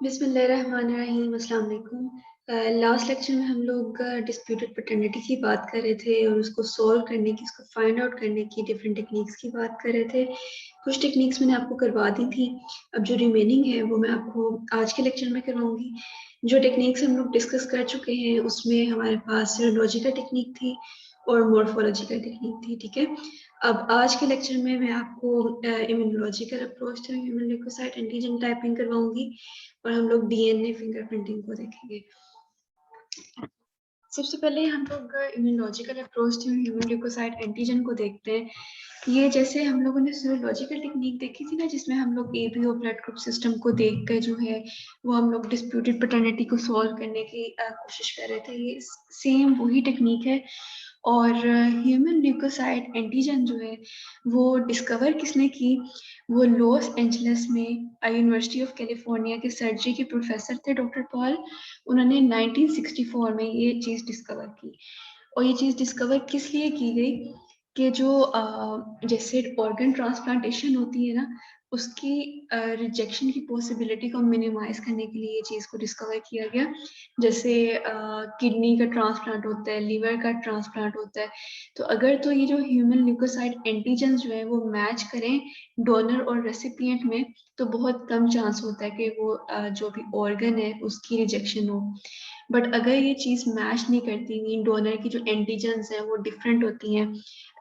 बिस्मिल्लाहिर्रहमानिर्रहीम, अस्सलाम वालेकुम। लास्ट लेक्चर में हम लोग डिस्प्यूटेड पैटर्निटी की बात कर रहे थे और उसको सॉल्व करने की, उसको फाइंड आउट करने की डिफरेंट टेक्निक्स की बात कर रहे थे। कुछ टेक्निक्स मैंने आपको करवा दी थी, अब जो रिमेनिंग है वो मैं आपको आज के लेक्चर में करवाऊंगी। जो टेक्निक्स हम लोग डिस्कस कर चुके हैं उसमें हमारे पास लॉजिकल टेक्निक थी और मॉर्फोलॉजिकल टेक्निक थी, ठीक है। अब आज के लेक्चर में मैं आपको immunological approach through human leukocyte antigen typing करवाऊंगी और हम लोग डीएनए फिंगरप्रिंटिंग को देखेंगे। सबसे पहले हम लोग immunological approach to human leukocyte antigen को देखते हैं। ये जैसे हम लोगों ने सीरोलॉजिकल टेक्निक देखी थी ना, जिसमें हम लोग एबीओ ब्लड ग्रुप सिस्टम को देख कर जो है वो हम लोग डिस्प्यूटेड पैटर्निटी को सॉल्व करने की कोशिश कर रहे थे। ये सेम वही टेक्निक है। और ह्यूमन ल्यूकोसाइट एंटीजन जो है वो डिस्कवर किसने की, वो लॉस एंजलिस में यूनिवर्सिटी ऑफ कैलिफोर्निया के सर्जरी के प्रोफेसर थे डॉक्टर पॉल। उन्होंने 1964 में ये चीज़ डिस्कवर की। और ये चीज़ डिस्कवर किस लिए की गई कि जो जैसे ऑर्गन ट्रांसप्लांटेशन होती है ना, उसकी रिजेक्शन की पॉसिबिलिटी को मिनिमाइज करने के लिए ये चीज़ को डिस्कवर किया गया। जैसे किडनी का ट्रांसप्लांट होता है, लीवर का ट्रांसप्लांट होता है, तो अगर तो ये जो ह्यूमन ल्यूकोसाइट एंटीजन जो है वो मैच करें डोनर और रेसिपिएंट में, तो बहुत कम चांस होता है कि वो जो भी ऑर्गन है उसकी रिजेक्शन हो। बट अगर ये चीज़ मैच नहीं करती, मीन डोनर की जो एंटीजन्स हैं वो डिफरेंट होती हैं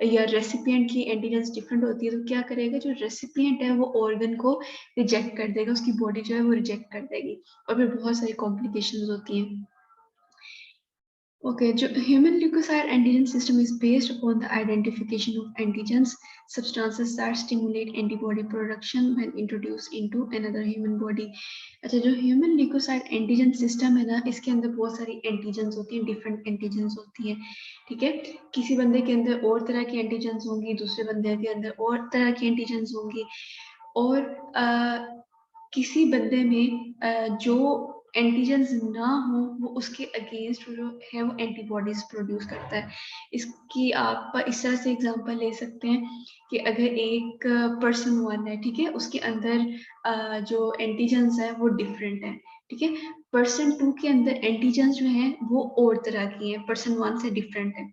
या रेसिपिएंट की एंटीजन्स डिफरेंट होती है, तो क्या करेगा, जो रेसिपिएंट है वो ऑर्गन को रिजेक्ट कर देगा, उसकी बॉडी जो है वो रिजेक्ट कर देगी और फिर बहुत सारी कॉम्प्लिकेशंस होती हैं। Okay, human leukocyte antigen system is based upon the identification of antigens, substances that stimulate antibody production when introduced into another human body. अच्छा, जो human leukocyte antigen system है ना, इसके अंदर बहुत सारी antigens होती हैं, different antigens होती हैं, ठीक है। किसी बंदे के अंदर और तरह की antigens होंगी, दूसरे बंदे के अंदर और तरह की antigens होंगी, और किसी बंदे में जो एंटीजेंस ना हो वो उसके अगेंस्ट जो है वो एंटीबॉडीज प्रोड्यूस करता है। इसकी आप इस तरह से एग्जांपल ले सकते हैं कि अगर एक पर्सन वन है, ठीक है, उसके अंदर जो एंटीजेंस है वो डिफरेंट है, ठीक है। पर्सन टू के अंदर एंटीजेंस जो है वो और तरह की है, पर्सन वन से डिफरेंट है।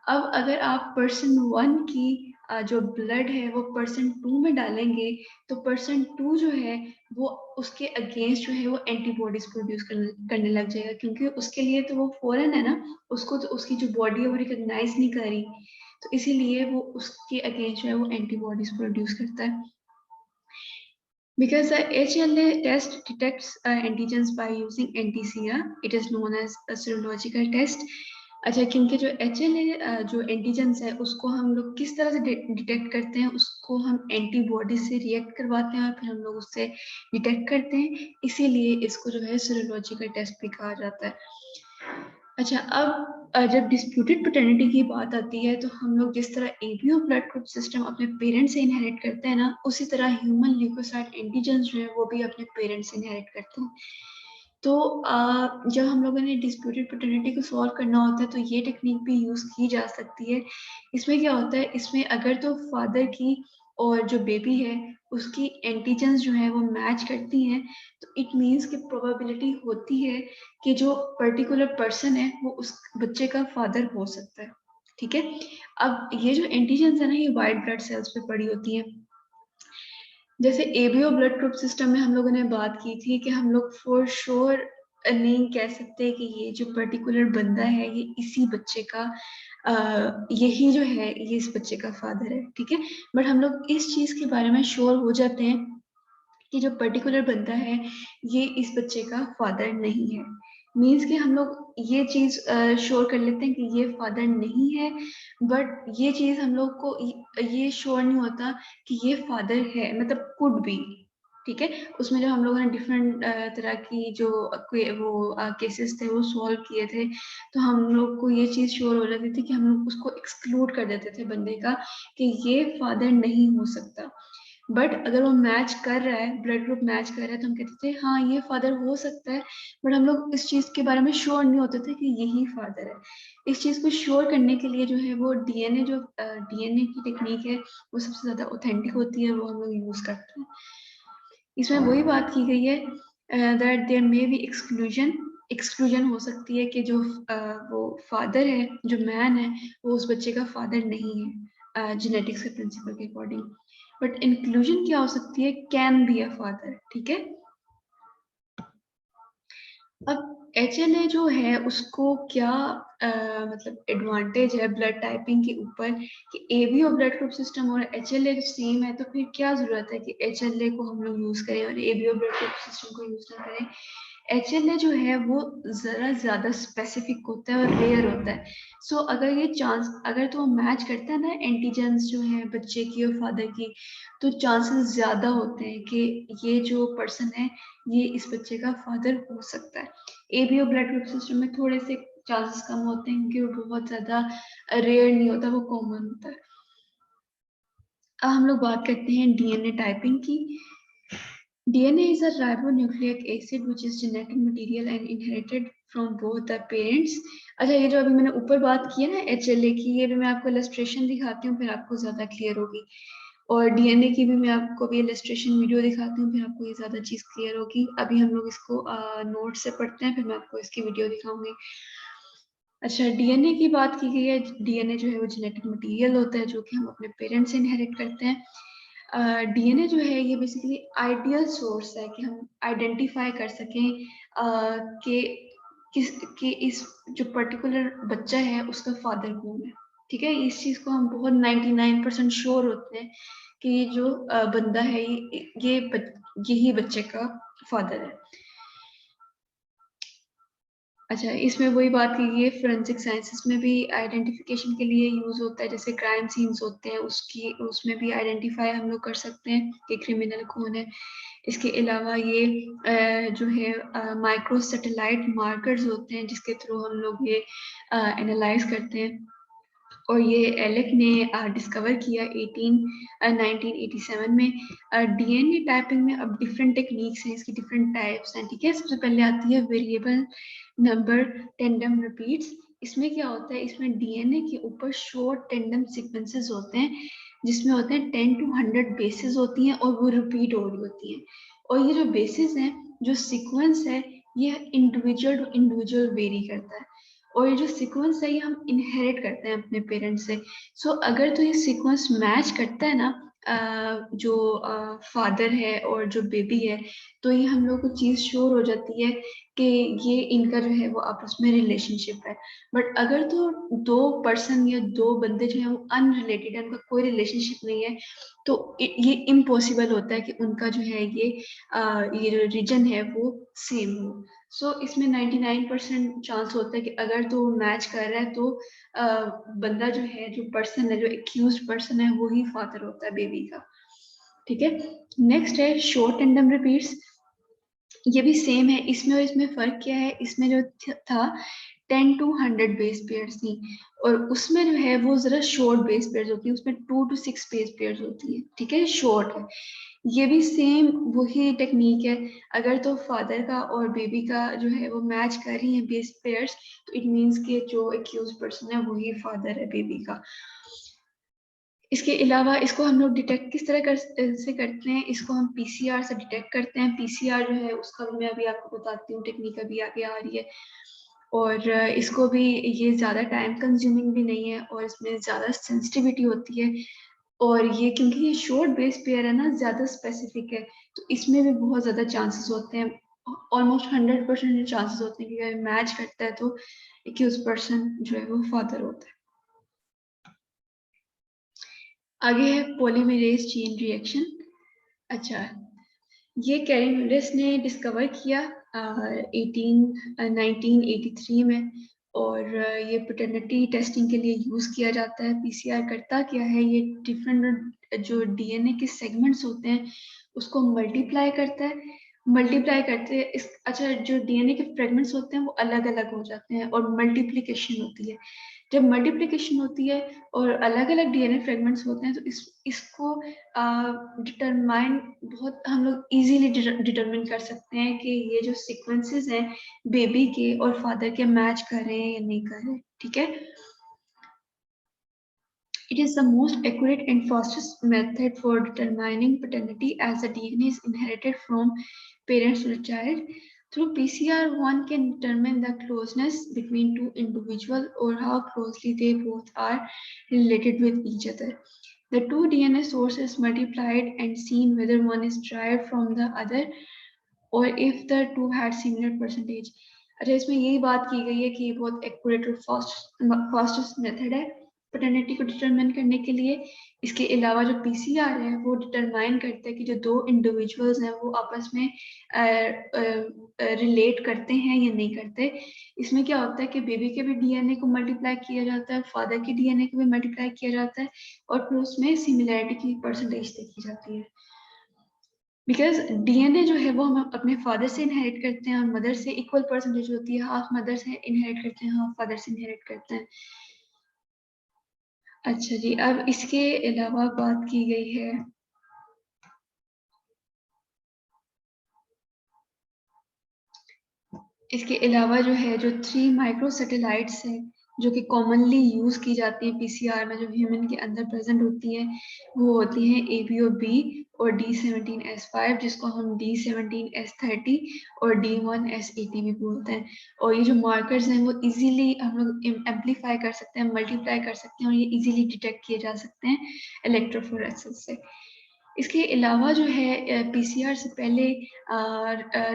अब अगर आप पर्सन वन की जो ब्लड है वो पर्सन टू में डालेंगे, तो पर्सन टू जो है वो उसके अगेंस्ट जो है वो एंटीबॉडीज प्रोड्यूस करने लग जाएगा, क्योंकि उसके लिए तो वो फॉरेन है ना, उसको तो उसकी जो बॉडी है वो रिकॉग्नाइज नहीं कर रही, तो इसीलिए वो उसके अगेंस्ट जो है वो एंटीबॉडीज प्रोड्यूस करता है। Because the HLA test detects antigens by using NTCR, it is known as a serological test. अच्छा, क्योंकि जो HLA जो एंटीजेंस है उसको हम लोग किस तरह से डिटेक्ट करते हैं, उसको हम एंटीबॉडी से रिएक्ट करवाते हैं और फिर हम लोग उससे डिटेक्ट करते हैं, इसीलिए इसको जो है सीरोलॉजिकल टेस्ट भी कहा जाता है। अच्छा, अब जब डिस्प्यूटेड पैटर्निटी की बात आती है, तो हम लोग जिस तरह एबीओ ब्लड ग्रुप सिस्टम अपने पेरेंट्स से इनहेरिट करते हैं ना, उसी तरह ह्यूमन ल्यूकोसाइट एंटीजन जो है वो भी अपने पेरेंट्स से इनहेरिट करते हैं। तो जब हम लोगों ने डिस्प्यूटेड पैटर्निटी को सॉल्व करना होता है तो ये टेक्निक भी यूज की जा सकती है। इसमें क्या होता है, इसमें अगर तो फादर की और जो बेबी है उसकी एंटीजेंस जो है वो मैच करती हैं, तो इट मीन्स कि प्रोबेबिलिटी होती है कि जो पर्टिकुलर पर्सन है वो उस बच्चे का फादर हो सकता है, ठीक है। अब ये जो एंटीजेंस है ना, ये वाइट ब्लड सेल्स पे पड़ी होती हैं। जैसे एबीओ ब्लड ग्रुप सिस्टम में हम लोगों ने बात की थी कि हम लोग फॉर श्योर नहीं कह सकते कि ये जो पर्टिकुलर बंदा है ये इसी बच्चे का यही जो है ये इस बच्चे का फादर है, ठीक है। बट हम लोग इस चीज के बारे में श्योर हो जाते हैं कि जो पर्टिकुलर बंदा है ये इस बच्चे का फादर नहीं है। मीन्स कि हम लोग ये चीज श्योर कर लेते हैं कि ये फादर नहीं है, बट ये चीज हम लोग को ये श्योर नहीं होता कि ये फादर है, मतलब कुड बी, ठीक है। उसमें जो हम लोगों ने डिफरेंट तरह की जो वो केसेस थे वो सॉल्व किए थे, तो हम लोग को ये चीज श्योर हो जाती थी कि हम लोग उसको एक्सक्लूड कर देते थे बंदे का कि ये फादर नहीं हो सकता। बट अगर वो मैच कर रहा है, ब्लड ग्रुप मैच कर रहा है, तो हम कहते थे हाँ ये फादर हो सकता है। बट हम लोग इस चीज के बारे में श्योर नहीं होते थे कि यही फादर है। इस चीज को श्योर करने के लिए जो है वो डीएनए की टेक्निक है वो सबसे ज्यादा ऑथेंटिक होती है, वो हम लोग यूज करते हैं। इसमें वही बात की गई है that there may be exclusion हो सकती है कि जो वो फादर है, जो मैन है, वो उस बच्चे का फादर नहीं है जेनेटिक्स के प्रिंसिपल के अकॉर्डिंग। बट इंक्लूजन क्या हो सकती है, कैन बी अ फादर। ठीक है, अब HLA जो है उसको क्या मतलब एडवांटेज है ब्लड टाइपिंग के ऊपर कि AB और ब्लड ग्रुप सिस्टम और HLA सेम है, तो फिर क्या जरूरत है कि HLA को हम लोग यूज करें और AB और ब्लड ग्रुप सिस्टम को यूज ना करें। HLA जो है वो जरा ज्यादा स्पेसिफिक होता है और रेयर होता है। सो अगर ये चांस, अगर तो मैच करता है ना एंटीजेंस जो है बच्चे की और फादर की, तो चांसेस ज्यादा होते हैं कि ये जो पर्सन है ये इस बच्चे का फादर हो सकता है। AB और ब्लड ग्रुप सिस्टम में थोड़े से चांसेस कम होते हैं क्योंकि वो बहुत ज्यादा रेयर नहीं होता, वो कॉमन होता है। अब हम लोग बात करते हैं DNA टाइपिंग की। DNA is a ribonucleic acid which is genetic material and inherited from both the parents. अच्छा, ये जो अभी मैंने ऊपर बात की है ना HLA की, ये भी मैं आपको इलस्ट्रेशन दिखाती हूँ, फिर आपको ज्यादा क्लियर होगी। और DNA की भी मैं आपको भी इलस्ट्रेशन वीडियो दिखाती हूँ, फिर आपको ये ज्यादा चीज क्लियर होगी। अभी हम लोग इसको नोट से पढ़ते हैं, फिर मैं आपको इसकी वीडियो दिखाऊंगी। अच्छा, DNA की बात की गई है। DNA जो है वो जेनेटिक मटेरियल होता है जो कि हम अपने पेरेंट्स से इनहेरिट करते हैं। DNA जो है ये बेसिकली आइडियल सोर्स है कि हम आइडेंटिफाई कर सकें कि किस कि इस जो पर्टिकुलर बच्चा है उसका फादर कौन है। ठीक है, इस चीज को हम बहुत 99% श्योर होते हैं कि ये जो बंदा है यही बच्चे का फादर है। अच्छा, इसमें वही बात की गई है, फोरेंसिक साइंसेस में भी आइडेंटिफिकेशन के लिए यूज होता है। जैसे क्राइम सीन्स होते हैं उसमें भी आइडेंटिफाई हम लोग कर सकते हैं कि क्रिमिनल कौन है। इसके अलावा ये जो है माइक्रो सैटेलाइट मार्कर्स होते हैं जिसके थ्रू हम लोग ये एनालाइज करते हैं। और ये एलेक ने डिस्कवर किया 1987 में। DNA टाइपिंग में अब डिफरेंट टेक्निक्स हैं, इसकी डिफरेंट टाइप्स हैं। ठीक है, सबसे पहले आती है वेरिएबल नंबर टेंडम रिपीट्स। इसमें क्या होता है, इसमें DNA के ऊपर शॉर्ट टेंडम सीक्वेंसेस होते हैं जिसमें होते हैं 10 to 100 बेसिस होती हैं और वो रिपीट हो रही होती हैं। और ये जो बेसिस हैं, जो सीक्वेंस है, ये इंडिविजुअल टू इंडिविजुअल वेरी करता है। और ये जो सीक्वेंस है ये हम इनहेरिट करते हैं अपने पेरेंट्स से। सो अगर तो ये सीक्वेंस मैच करता है ना जो फादर है और जो बेबी है, तो ये हम लोग को चीज श्योर हो जाती है कि ये इनका जो है वो आपस में रिलेशनशिप है। बट अगर तो दो पर्सन या दो बंदे जो है वो अनरिलेटेड है, उनका कोई रिलेशनशिप नहीं है, तो ये इम्पॉसिबल होता है कि उनका जो है ये जो रीजन है वो सेम हो। सो इसमें 99% चांस होता है कि अगर तो मैच कर रहा है तो बंदा जो है, जो पर्सन है, जो एक्यूज पर्सन है, वो ही फादर होता है बेबी का। ठीक है, नेक्स्ट है शॉर्ट टेंडम रिपीट्स। ये भी सेम है, इसमें और इसमें फर्क क्या है, इसमें जो था 10 to 100 बेस पेयर्स थी, और उसमें जो है वो जरा शॉर्ट बेस पेयर्स होती है, उसमें 2 to 6 बेस पेयर्स होती है। ठीक है, शॉर्ट है। ये भी सेम वही टेक्निक है। अगर तो फादर का और बेबी का जो है वो मैच कर रही है बेस पेयर्स, तो इट मीन्स कि जो एक्यूज पर्सन है वही फादर है बेबी का। इसके अलावा इसको हम लोग डिटेक्ट किस तरह से करते हैं, इसको हम PCR से डिटेक्ट करते हैं। PCR जो है उसका भी मैं अभी आपको बताती हूँ, टेक्निक अभी आगे आ रही है। और इसको भी, ये ज़्यादा टाइम कंज्यूमिंग भी नहीं है और इसमें ज़्यादा सेंसिटिविटी होती है। और ये क्योंकि ये शॉर्ट बेस पेयर है ना, ज़्यादा स्पेसिफिक है, तो इसमें भी बहुत ज़्यादा चांसेस होते हैं। ऑलमोस्ट 100% चांसेस होते हैं कि अगर मैच करता है तो एक्यूज पर्सन जो है वो फादर होता है। आगे है पॉलीमरेज चेन रिएक्शन। अच्छा, ये कैरिनुलिस ने डिस्कवर किया 1983 में। और ये पैटर्निटी टेस्टिंग के लिए यूज किया जाता है। PCR करता क्या है, ये डिफरेंट जो DNA के सेगमेंट्स होते हैं उसको मल्टीप्लाई करता है। मल्टीप्लाई करते इस अच्छा, जो DNA के फ्रेगमेंट्स होते हैं वो अलग अलग हो जाते हैं और मल्टीप्लिकेशन होती है। जब मल्टीप्लिकेशन होती है और अलग अलग DNA फ्रेगमेंट्स होते हैं, तो इसको डिटरमाइन बहुत हम लोग इजीली डिटरमिन कर सकते हैं कि ये जो सीक्वेंसेस हैं बेबी के और फादर के मैच कर रहे हैं या नहीं कर रहे हैं। ठीक है, It is the most accurate and fastest method for determining paternity as the DNA is inherited from parents to the child. Through PCR, one can determine the closeness between two individuals or how closely they both are related with each other. The two DNA sources multiplied and seen whether one is derived from the other or if the two had similar percentage. अच्छा इसमें यही बात की गई है कि ये बहुत एक्यूरेट और फास्टेस्ट मेथड है पैटर्निटी को डिटरमाइन करने के लिए। इसके अलावा जो पीसीआर है वो डिटरमाइन करता है कि जो दो इंडिविजुअल्स हैं वो आपस में रिलेट करते हैं या नहीं करते। इसमें क्या होता है कि बेबी के भी डीएनए को मल्टीप्लाई किया जाता है, फादर के डीएनए को भी मल्टीप्लाई किया जाता है और फिर उसमें सिमिलैरिटी की परसेंटेज देखी जाती है। बिकॉज डीएनए जो है वो हम अपने फादर से इनहेरिट करते हैं और मदर से इक्वल परसेंटेज होती है, हाफ मदर से इनहेरिट करते हैं, हाफ फादर से इनहेरिट करते हैं। अच्छा जी, अब इसके अलावा बात की गई है इसके अलावा जो है जो 3 माइक्रो सैटेलाइट्स हैं जो कि कॉमनली यूज की जाती है पीसीआर में, जो ह्यूमन के अंदर प्रेजेंट होती हैं, वो होती हैं ABO-B और D17S5, जिसको हम D17S30 और D1S80 भी बोलते हैं। और ये जो मार्कर्स हैं वो इजीली हम लोग एम्पलीफाई कर सकते हैं, मल्टीप्लाई कर सकते हैं और ये इजीली डिटेक्ट किए जा सकते हैं इलेक्ट्रोफोरेसिस से। इसके अलावा जो है पीसीआर से पहले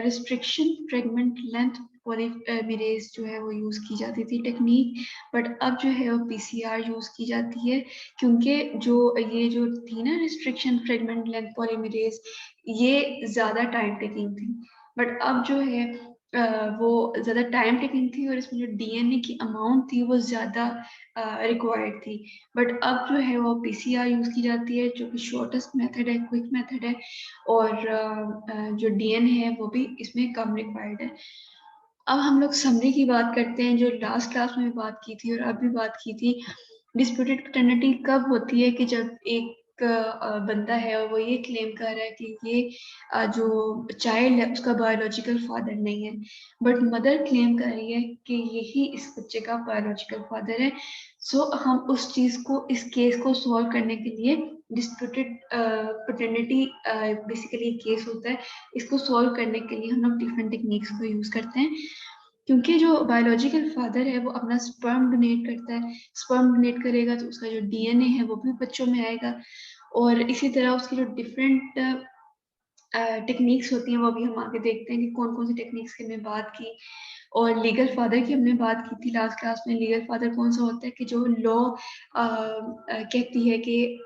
रिस्ट्रिक्शन फ्रेगमेंट लेंथ पॉलीमेरेज जो है वो यूज की जाती थी टेक्निक, बट अब जो है वो पीसीआर यूज की जाती है क्योंकि ये जो थी ना रिस्ट्रिक्शन फ्रेगमेंट लेंथ पॉलीमेरेज, ये ज्यादा टाइम टेकिंग थी। बट अब जो है वो ज्यादा टाइम टेकिंग थी और इसमें जो डीएनए की अमाउंट थी वो ज्यादा रिक्वायर्ड थी। बट अब जो है वो पीसीआर यूज की जाती है जो कि शॉर्टेस्ट मेथड है, क्विक मेथड है और जो डीएनए है वो भी इसमें कम रिक्वायर्ड है। अब हम लोग समरी की बात करते हैं, जो लास्ट क्लास में भी बात की थी और अब भी बात की थी। डिस्प्यूटेड पैटर्निटी कब होती है कि जब एक बंदा है और वो ये क्लेम कर रहा है कि ये जो चाइल्ड है उसका बायोलॉजिकल फादर नहीं है, बट मदर क्लेम कर रही है कि यही इस बच्चे का बायोलॉजिकल फादर है। सो हम उस चीज को, इस केस को सॉल्व करने के लिए डिस्प्यूटेड पैटर्निटी बेसिकली केस होता है, इसको सॉल्व करने के लिए हम लोग डिफरेंट टेक्निक्स को यूज करते हैं। क्योंकि जो बायोलॉजिकल फादर है वो अपना स्पर्म डोनेट करता है, स्पर्म डोनेट करेगा तो उसका जो डीएनए है वो भी बच्चों में आएगा और इसी तरह उसकी जो डिफरेंट टेक्निक्स होती हैं वो भी हम आगे देखते हैं कि कौन कौन सी टेक्निक्स की हमने बात की। और लीगल फादर की हमने बात की थी लास्ट क्लास में। लीगल फादर कौन सा होता है कि जो लॉ कहती है कि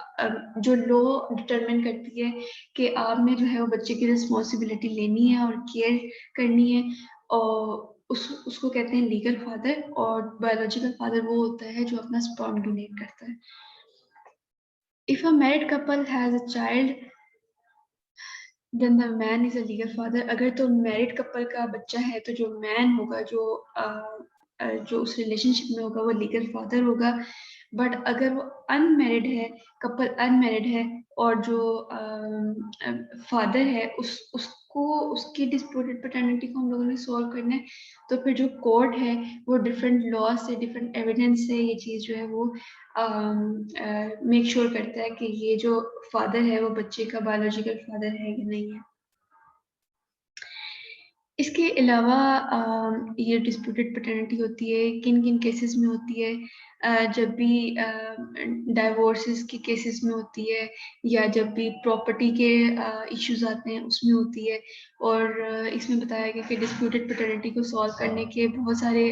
जो लॉ डिटरमिन करती है कि आपने जो है वो बच्चे की रिस्पॉन्सिबिलिटी लेनी है और केयर करनी है, और उसको कहते हैं लीगल फादर। और बायोलॉजिकल फादर वो होता है जो अपना स्पर्म डोनेट करता है। If a married couple has a child then the man is a legal father. अगर तो मैरिड कपल का बच्चा है तो जो मैन होगा, जो उस रिलेशनशिप में होगा, वो लीगल फादर होगा। बट अगर वो अनमैरिड है, कपल अनमैरिड है और जो फादर है उसको उसकी डिस्प्यूटेड पैटर्निटी को हम लोगों ने सॉल्व करना है, तो फिर जो कोर्ट है वो डिफरेंट लॉ से, डिफरेंट एविडेंस से ये चीज जो है वो मेक श्योर करता है कि ये जो फादर है वो बच्चे का बायोलॉजिकल फादर है या नहीं है। इसके अलावा ये डिस्प्यूटेड पैटर्निटी होती है किन किन केसेस में होती है? जब भी डाइवोर्सेस के केसेस में होती है, या जब भी प्रॉपर्टी के इश्यूज आते हैं उसमें होती है। और इसमें बताया गया कि डिस्प्यूटेड पैटर्निटी को सॉल्व करने के बहुत सारे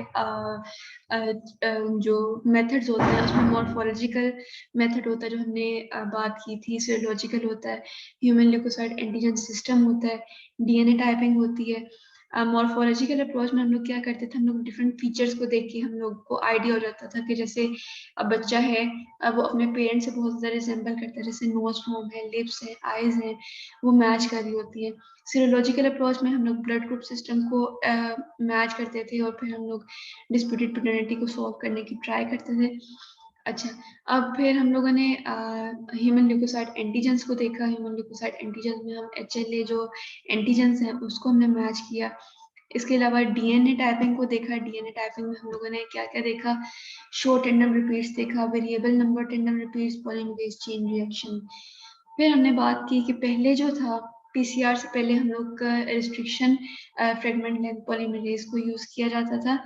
जो मेथड्स होते हैं, उसमें मॉर्फोलॉजिकल मेथड होता है जो हमने बात की थी, सीरोलॉजिकल होता है, ह्यूमन ल्यूकोसाइट एंटीजन सिस्टम होता है, डीएनए टाइपिंग होती है। मॉर्फोलॉजिकल अप्रोच में हम लोग क्या करते थे, हम लोग डिफरेंट फीचर्स को देख के हम लोग को आइडिया हो जाता था कि जैसे अब बच्चा है, अब वो अपने पेरेंट्स से बहुत ज़्यादा रिजेंबल करता है, जैसे नोज फॉर्म है, लिप्स है, आईज है, वो मैच कर रही होती है। सीरोलॉजिकल अप्रोच में हम लोग ब्लड ग्रुप सिस्टम को मैच करते थे और फिर हम लोग डिस्प्यूटेड पैटर्निटी को सॉल्व करने की ट्राई करते थे। अच्छा, अब फिर हम लोगों ने ह्यूमन ल्यूकोसाइट एंटीजेंस को देखा। ह्यूमन ल्यूकोसाइट एंटीजेंस में हम HLA जो एंटीजेंस हैं उसको हमने मैच किया। इसके अलावा डीएनए टाइपिंग को देखा। डीएनए टाइपिंग में हम लोगों ने क्या क्या देखा, शॉर्ट टेंडम रिपीट्स देखा, variable number tandem repeats, polymerase chain reaction. फिर हमने बात की कि पहले जो था पीसीआर से पहले हम लोग का रिस्ट्रिक्शन फ्रेगमेंट लेंथ पॉलीमरेज को यूज किया जाता था,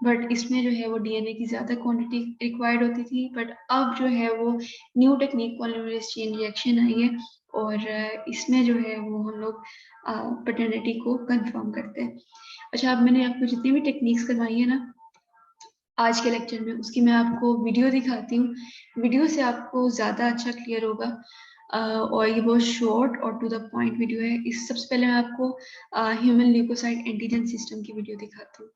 बट इसमें जो है वो डीएनए की ज्यादा क्वांटिटी रिक्वायर्ड होती थी। बट अब जो है वो new technique polymerase chain reaction I है और इसमें जो है वो हम लोग पैटर्निटी को कंफर्म करते हैं। अच्छा, अब मैंने आपको जितनी भी टेक्निक्स करवाई है ना आज के लेक्चर में, उसकी मैं आपको वीडियो दिखाती हूँ। वीडियो से आपको ज़्यादा अच्छा क्लियर होगा और ये बहुत शॉर्ट और टू द पॉइंट वीडियो है। इस सबसे पहले मैं आपको ह्यूमन ल्यूकोसाइट एंटीजन सिस्टम की वीडियो दिखाती हूँ।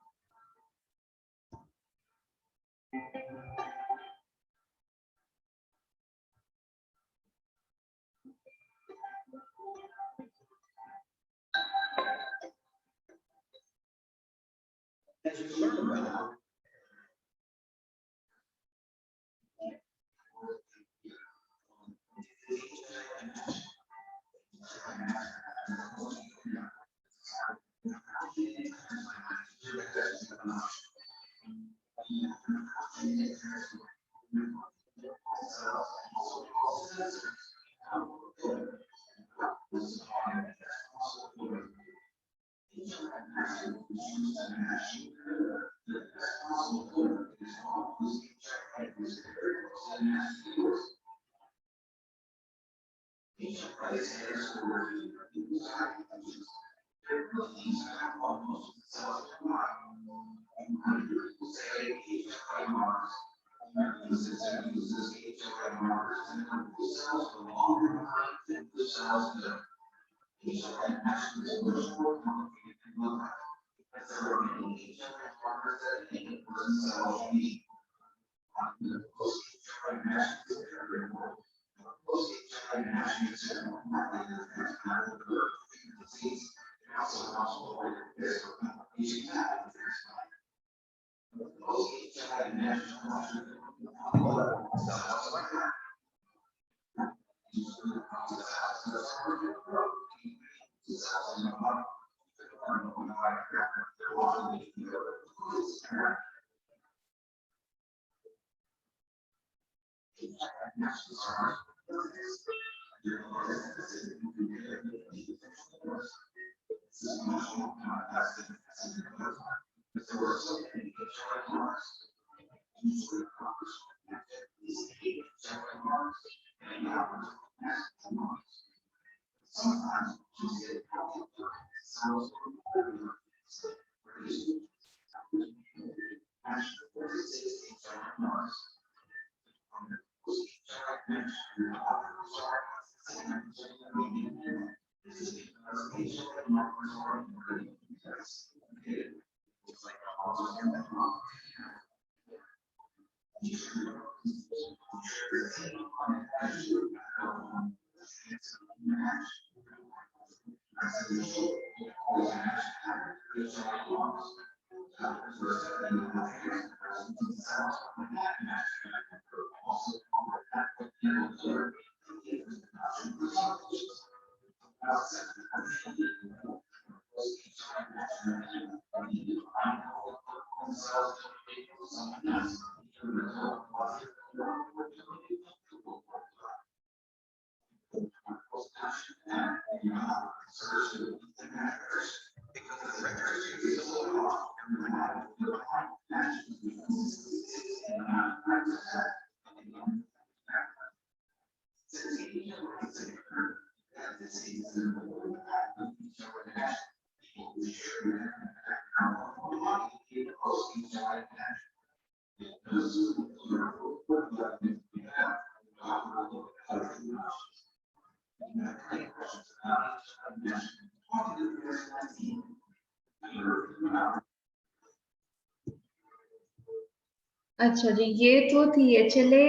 अच्छा जी, ये तो थी एचएलए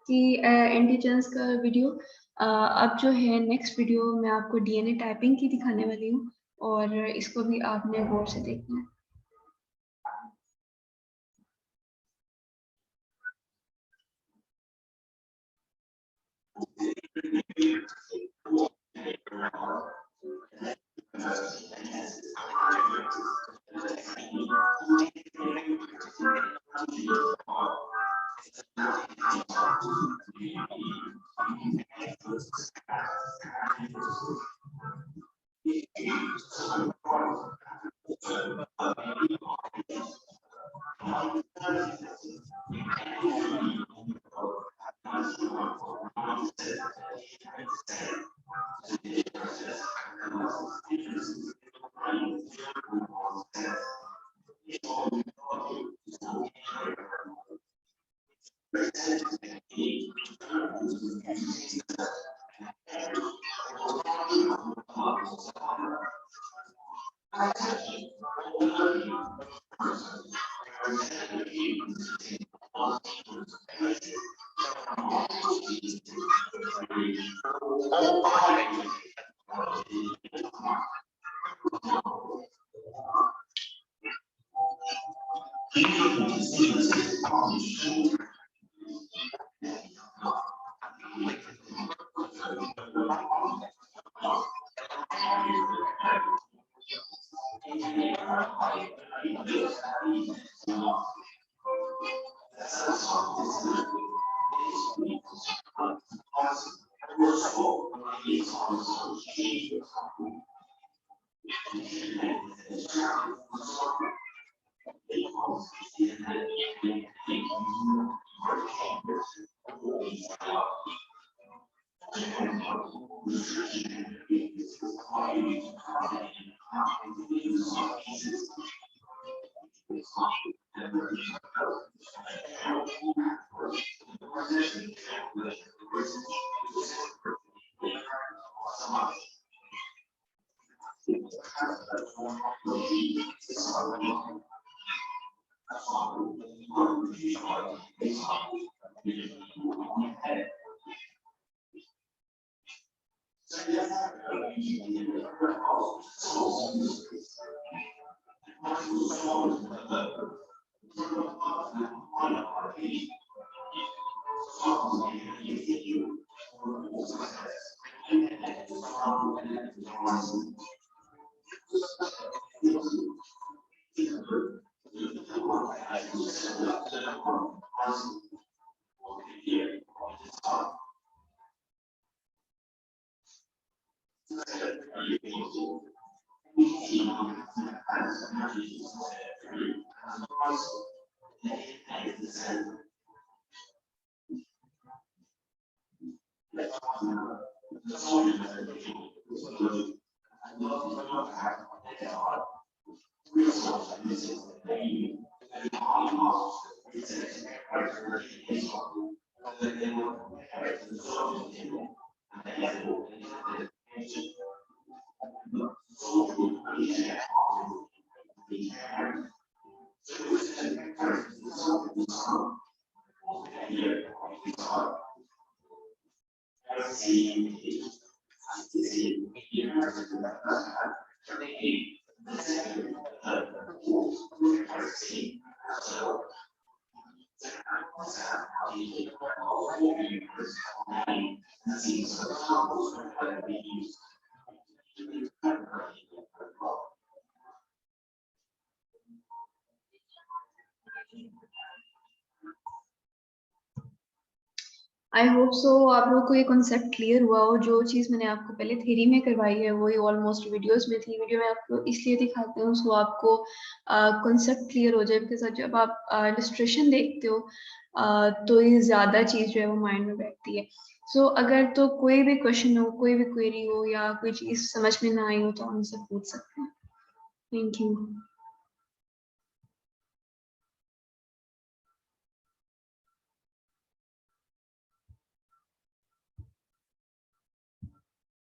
की एंटीजेंस का वीडियो। अब जो है नेक्स्ट वीडियो मैं आपको डीएनए टाइपिंग की दिखाने वाली हूँ और इसको भी आपने गौर से देखना है। आई होप सो आप लोगों को ये कॉन्सेप्ट क्लियर हुआ हो। जो चीज़ मैंने आपको पहले थ्योरी में करवाई है वही ऑलमोस्ट वीडियोस में थी। वीडियो में आपको इसलिए दिखाते हैं सो आपको कॉन्सेप्ट क्लियर हो जाए, बिकॉज जब आप इलस्ट्रेशन देखते हो तो ये ज़्यादा चीज़ जो है वो माइंड में बैठती है। सो अगर तो कोई भी क्वेश्चन हो, कोई भी क्वेरी हो या कोई चीज़ समझ में ना आई हो तो हमसे पूछ सकते हैं। Thank you.